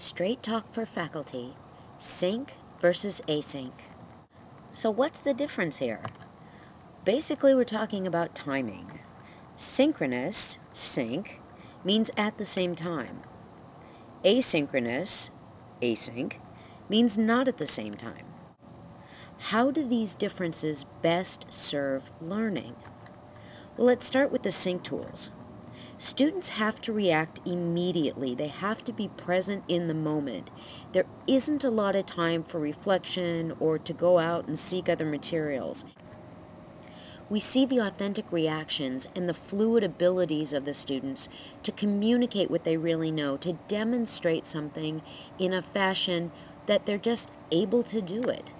Straight Talk for Faculty, sync versus async. So what's the difference here? Basically, we're talking about timing. Synchronous, sync, means at the same time. Asynchronous, async, means not at the same time. How do these differences best serve learning? Well, let's start with the sync tools. Students have to react immediately. They have to be present in the moment. There isn't a lot of time for reflection or to go out and seek other materials. We see the authentic reactions and the fluid abilities of the students to communicate what they really know, to demonstrate something in a fashion that they're just able to do it.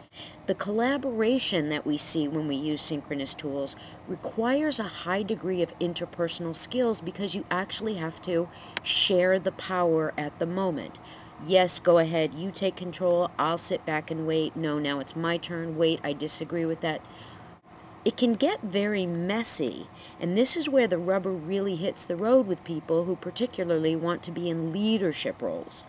The collaboration that we see when we use synchronous tools requires a high degree of interpersonal skills because you actually have to share the power at the moment. Yes, go ahead, you take control, I'll sit back and wait. No, now it's my turn. Wait, I disagree with that. It can get very messy, and this is where the rubber really hits the road with people who particularly want to be in leadership roles.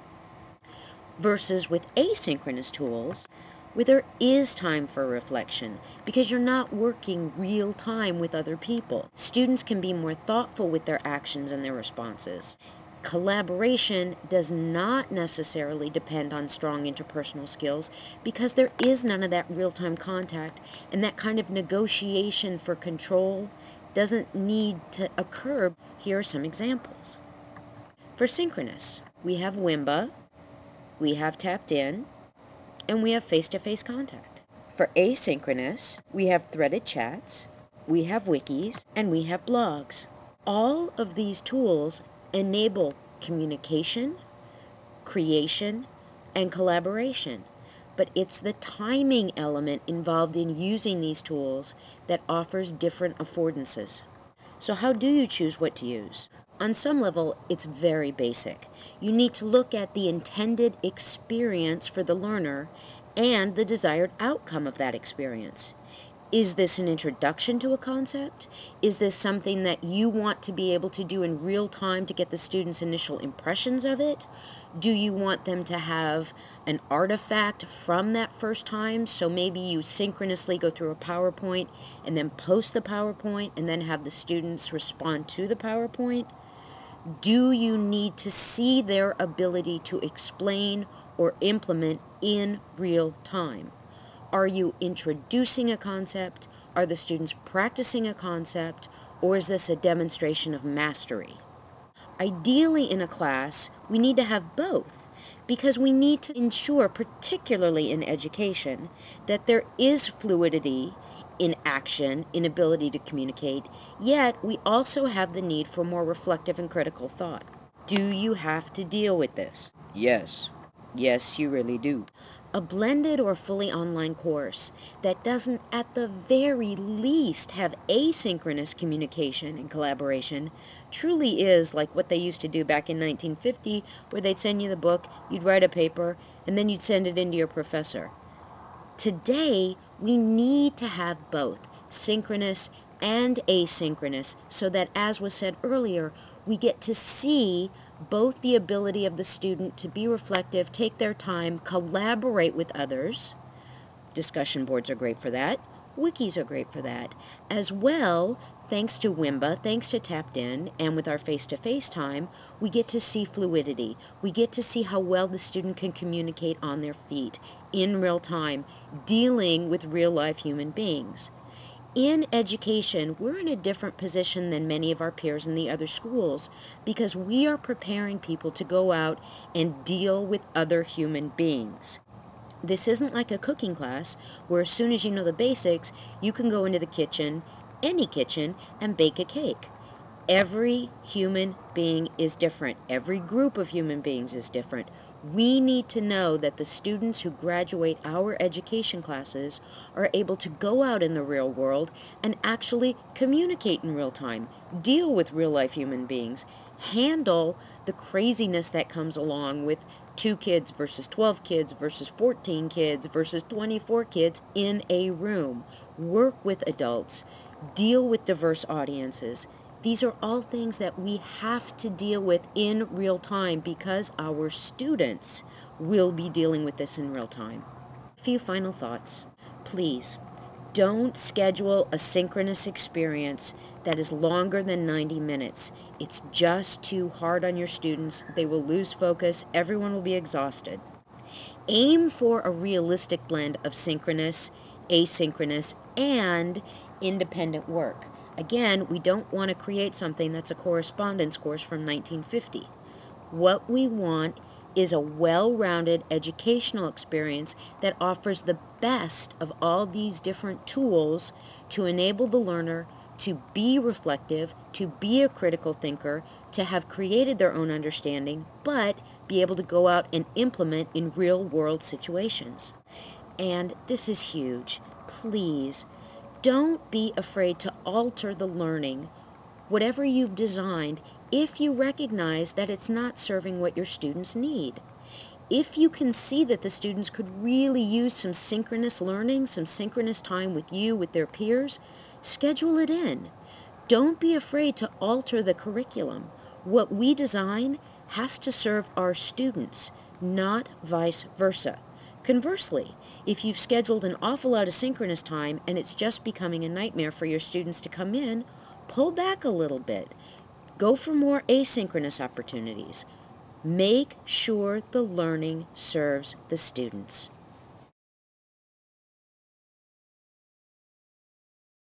Versus with asynchronous tools, where there is time for reflection because you're not working real time with other people. Students can be more thoughtful with their actions and their responses. Collaboration does not necessarily depend on strong interpersonal skills because there is none of that real-time contact, and that kind of negotiation for control doesn't need to occur. Here are some examples. For synchronous, we have Wimba, we have tapped in, and we have face-to-face contact. For asynchronous, we have threaded chats, we have wikis, and we have blogs. All of these tools enable communication, creation, and collaboration. But it's the timing element involved in using these tools that offers different affordances. So how do you choose what to use? On some level, it's very basic. You need to look at the intended experience for the learner and the desired outcome of that experience. Is this an introduction to a concept? Is this something that you want to be able to do in real time to get the students' initial impressions of it? Do you want them to have an artifact from that first time? So maybe you synchronously go through a PowerPoint and then post the PowerPoint and then have the students respond to the PowerPoint? Do you need to see their ability to explain or implement in real time? Are you introducing a concept? Are the students practicing a concept? Or is this a demonstration of mastery? Ideally in a class, we need to have both because we need to ensure, particularly in education, that there is fluidity in action, in ability to communicate, yet we also have the need for more reflective and critical thought. Do you have to deal with this? Yes. Yes, you really do. A blended or fully online course that doesn't at the very least have asynchronous communication and collaboration truly is like what they used to do back in 1950, where they'd send you the book, you'd write a paper, and then you'd send it in to your professor. Today, we need to have both synchronous and asynchronous so that, as was said earlier, we get to see both the ability of the student to be reflective, take their time, collaborate with others. Discussion boards are great for that. Wikis are great for that. As well, thanks to Wimba, thanks to Tapped In, and with our face-to-face time, we get to see fluidity. We get to see how well the student can communicate on their feet, in real time, dealing with real-life human beings. In education, we're in a different position than many of our peers in the other schools because we are preparing people to go out and deal with other human beings. This isn't like a cooking class where as soon as you know the basics, you can go into the kitchen, any kitchen, and bake a cake. Every human being is different. Every group of human beings is different. We need to know that the students who graduate our education classes are able to go out in the real world and actually communicate in real time, deal with real-life human beings, handle the craziness that comes along with 2 kids versus 12 kids versus 14 kids versus 24 kids in a room, work with adults, deal with diverse audiences, These are all things that we have to deal with in real time because our students will be dealing with this in real time. A few final thoughts. Please, don't schedule a synchronous experience that is longer than 90 minutes. It's just too hard on your students. They will lose focus. Everyone will be exhausted. Aim for a realistic blend of synchronous, asynchronous, and independent work. Again, we don't want to create something that's a correspondence course from 1950. What we want is a well-rounded educational experience that offers the best of all these different tools to enable the learner to be reflective, to be a critical thinker, to have created their own understanding, but be able to go out and implement in real-world situations. And this is huge. Please, don't be afraid to alter the learning, whatever you've designed, if you recognize that it's not serving what your students need. If you can see that the students could really use some synchronous learning, some synchronous time with you, with their peers, schedule it in. Don't be afraid to alter the curriculum. What we design has to serve our students, not vice versa. Conversely, if you've scheduled an awful lot of synchronous time and it's just becoming a nightmare for your students to come in, pull back a little bit. Go for more asynchronous opportunities. Make sure the learning serves the students.